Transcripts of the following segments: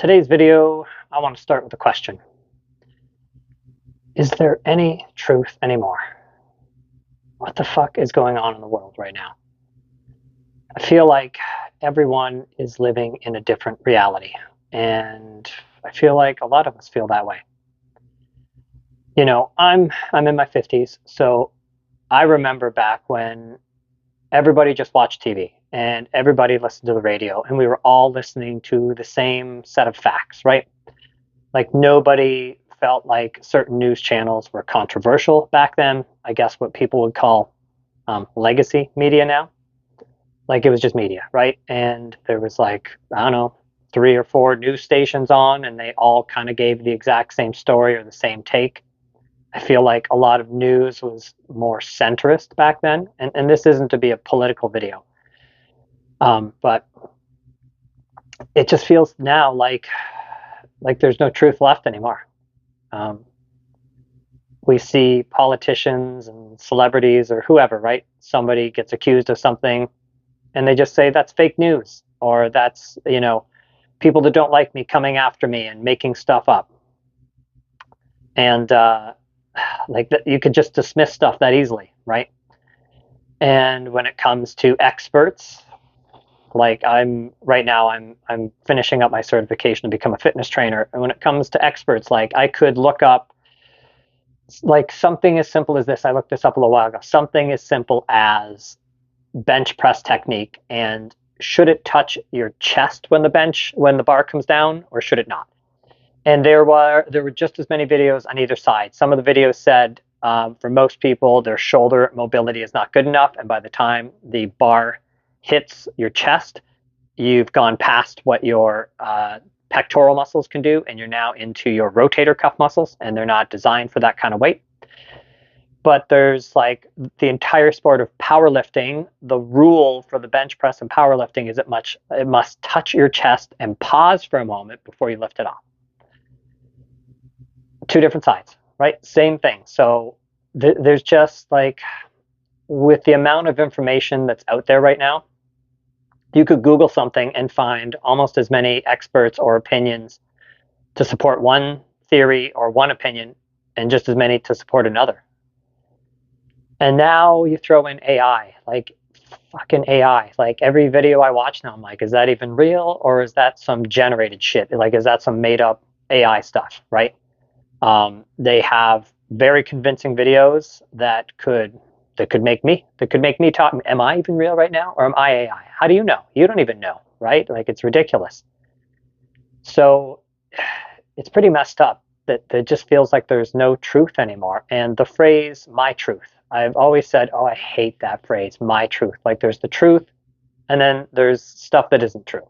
Today's video, I want to start with a question. Is there any truth anymore? What the fuck is going on in the world right now? I feel like everyone is living in a different reality, and I feel like a lot of us feel that way. I'm in my 50s, so I remember back when everybody just watched TV and everybody listened to the radio, and we were all listening to the same set of facts, right? Like nobody felt like certain news channels were controversial back then. I guess what people would call legacy media now. Like it was just media, right? And there was like, I don't know, three or four news stations on, and they all kind of gave the exact same story or the same take. I feel like a lot of news was more centrist back then. And this isn't to be a political video, but it just feels now like there's no truth left anymore. Um, we see politicians and celebrities or whoever, right? Somebody gets accused of something and they just say that's fake news or that's, people that don't like me coming after me and making stuff up. And like that, you could just dismiss stuff that easily, right? And when it comes to experts, like I'm finishing up my certification to become a fitness trainer. And when it comes to experts, like I could look up like something as simple as this. I looked this up a little while ago. Something as simple as bench press technique, and should it touch your chest when the bar comes down, or should it not? And there were just as many videos on either side. Some of the videos said for most people their shoulder mobility is not good enough, and by the time the bar hits your chest, you've gone past what your pectoral muscles can do, and you're now into your rotator cuff muscles, and they're not designed for that kind of weight. But there's like the entire sport of powerlifting. The rule for the bench press and powerlifting is it must touch your chest and pause for a moment before you lift it off. Two different sides, right? Same thing. So there's just like, with the amount of information that's out there right now, you could Google something and find almost as many experts or opinions to support one theory or one opinion, and just as many to support another. And now you throw in AI, like fucking AI. Like every video I watch now, I'm like, is that even real, or is that some generated shit? Like, is that some made up AI stuff, right? They have very convincing videos that could make me talk. Am I even real right now, or am I AI? How do you know? You don't even know, right? Like it's ridiculous. So it's pretty messed up that it just feels like there's no truth anymore. And the phrase "my truth," I've always said, oh, I hate that phrase, "my truth." Like there's the truth, and then there's stuff that isn't true.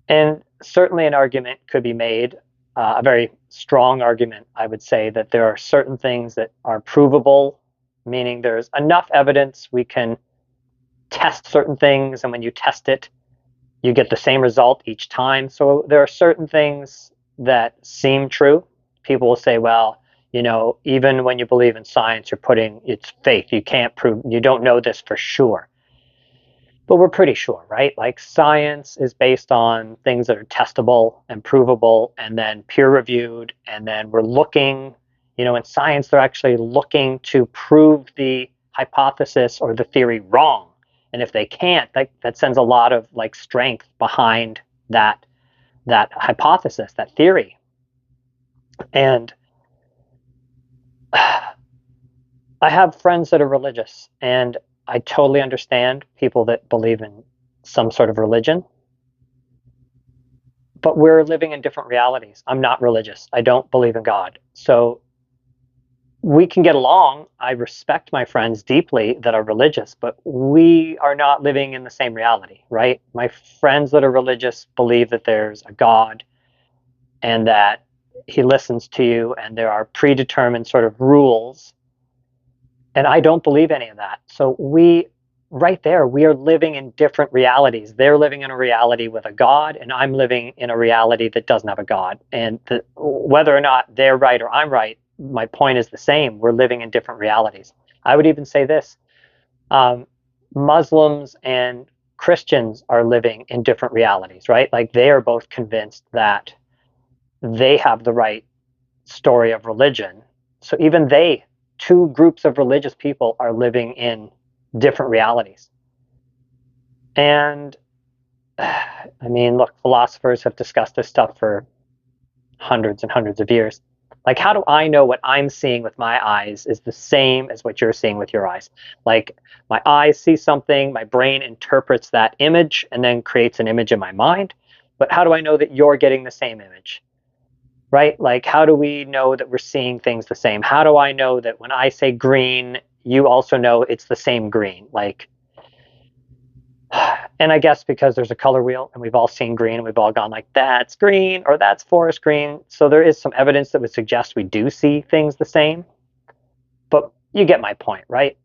And certainly an argument could be made, a very strong argument, I would say, that there are certain things that are provable, meaning there's enough evidence we can test certain things, and when you test it, you get the same result each time. So there are certain things that seem true. People will say, well, even when you believe in science, it's faith. You can't prove, you don't know this for sure. But we're pretty sure, right? Like science is based on things that are testable and provable and then peer reviewed. And then we're looking, in science, they're actually looking to prove the hypothesis or the theory wrong. And if they can't, that sends a lot of like strength behind that hypothesis, that theory. And I have friends that are religious, and I totally understand people that believe in some sort of religion, but we're living in different realities. I'm not religious. I don't believe in God. So we can get along. I respect my friends deeply that are religious, but we are not living in the same reality, right? My friends that are religious believe that there's a God and that he listens to you and there are predetermined sort of rules. And I don't believe any of that. So right there, we are living in different realities. They're living in a reality with a God, and I'm living in a reality that doesn't have a God. And whether or not they're right or I'm right, my point is the same. We're living in different realities. I would even say this: Muslims and Christians are living in different realities, right? Like they are both convinced that they have the right story of religion. So even they, two groups of religious people, are living in different realities. And I mean, look, philosophers have discussed this stuff for hundreds and hundreds of years. Like, how do I know what I'm seeing with my eyes is the same as what you're seeing with your eyes? Like, my eyes see something, my brain interprets that image and then creates an image in my mind. But how do I know that you're getting the same image? Right? Like, how do we know that we're seeing things the same? How do I know that when I say green, you also know it's the same green? Like, and I guess because there's a color wheel and we've all seen green and we've all gone like, that's green or that's forest green. So there is some evidence that would suggest we do see things the same. But you get my point, right?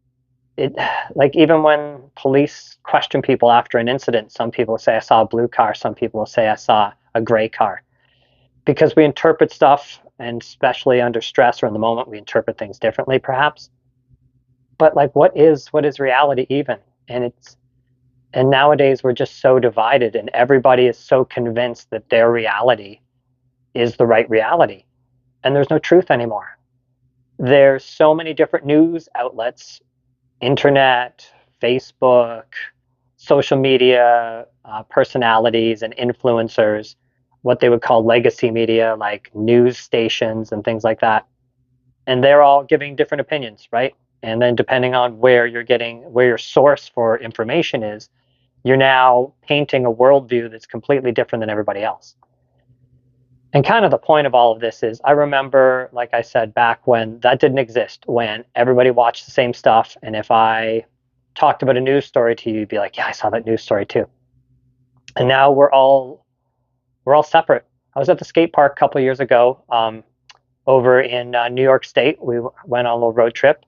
It, like, even when police question people after an incident, some people say I saw a blue car, some people will say I saw a gray car. Because we interpret stuff, and especially under stress or in the moment, we interpret things differently perhaps. But like, what is reality even? And nowadays we're just so divided and everybody is so convinced that their reality is the right reality. And there's no truth anymore. There's so many different news outlets, internet, Facebook, social media, personalities and influencers, what they would call legacy media, like news stations and things like that. And they're all giving different opinions, right? And then depending on where your source for information is, you're now painting a worldview that's completely different than everybody else. And kind of the point of all of this is, I remember, like I said, back when that didn't exist, when everybody watched the same stuff. And if I talked about a news story to you, you'd be like, yeah, I saw that news story too. And now we're all separate. I was at the skate park a couple of years ago, over in New York State. We went on a little road trip,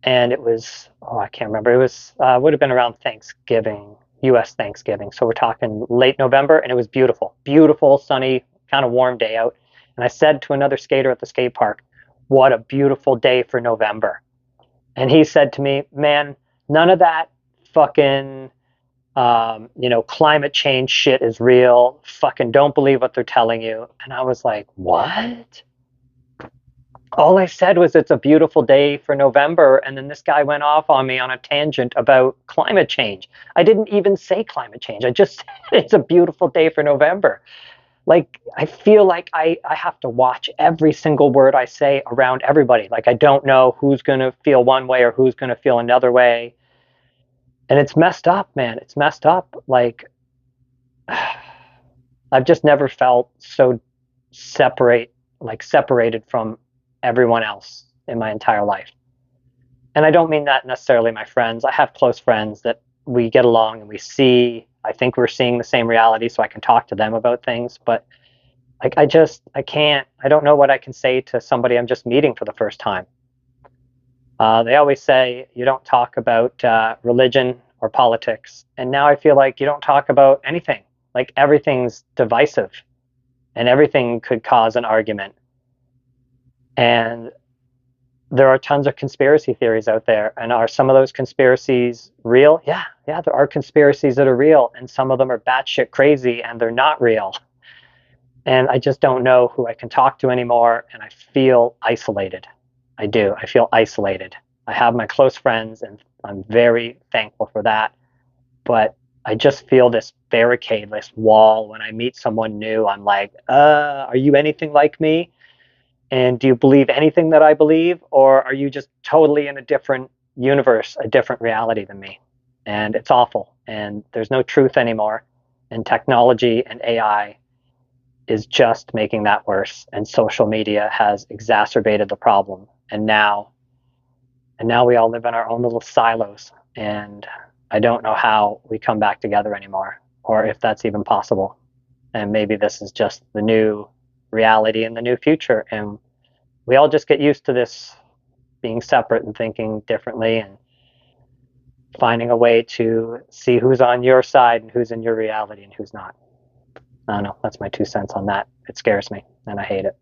and it was, oh, I can't remember. It was would have been around Thanksgiving, U.S. Thanksgiving. So we're talking late November, and it was beautiful, beautiful, sunny, kind of warm day out. And I said to another skater at the skate park, "What a beautiful day for November." And he said to me, "Man, none of that fucking climate change shit is real. Fucking don't believe what they're telling you." And I was like, what? All I said was it's a beautiful day for November. And then this guy went off on me on a tangent about climate change. I didn't even say climate change. I just said it's a beautiful day for November. Like, I feel like I have to watch every single word I say around everybody. Like, I don't know who's going to feel one way or who's going to feel another way. And it's messed up, man. It's messed up. Like, I've just never felt so separated from everyone else in my entire life. And I don't mean that necessarily my friends. I have close friends that we get along and I think we're seeing the same reality, so I can talk to them about things. But like, I don't know what I can say to somebody I'm just meeting for the first time. They always say you don't talk about religion or politics. And now I feel like you don't talk about anything. Like, everything's divisive and everything could cause an argument. And there are tons of conspiracy theories out there. And are some of those conspiracies real? Yeah, there are conspiracies that are real. And some of them are batshit crazy and they're not real. And I just don't know who I can talk to anymore. And I feel isolated. I do. I feel isolated. I have my close friends and I'm very thankful for that. But I just feel this barricade, this wall. When I meet someone new, I'm like, are you anything like me? And do you believe anything that I believe? Or are you just totally in a different universe, a different reality than me? And it's awful. And there's no truth anymore. And technology and AI is just making that worse. And social media has exacerbated the problem. And now we all live in our own little silos. And I don't know how we come back together anymore, or if that's even possible. And maybe this is just the new reality in the new future. And we all just get used to this being separate and thinking differently and finding a way to see who's on your side and who's in your reality and who's not. I don't know. That's my 2 cents on that. It scares me and I hate it.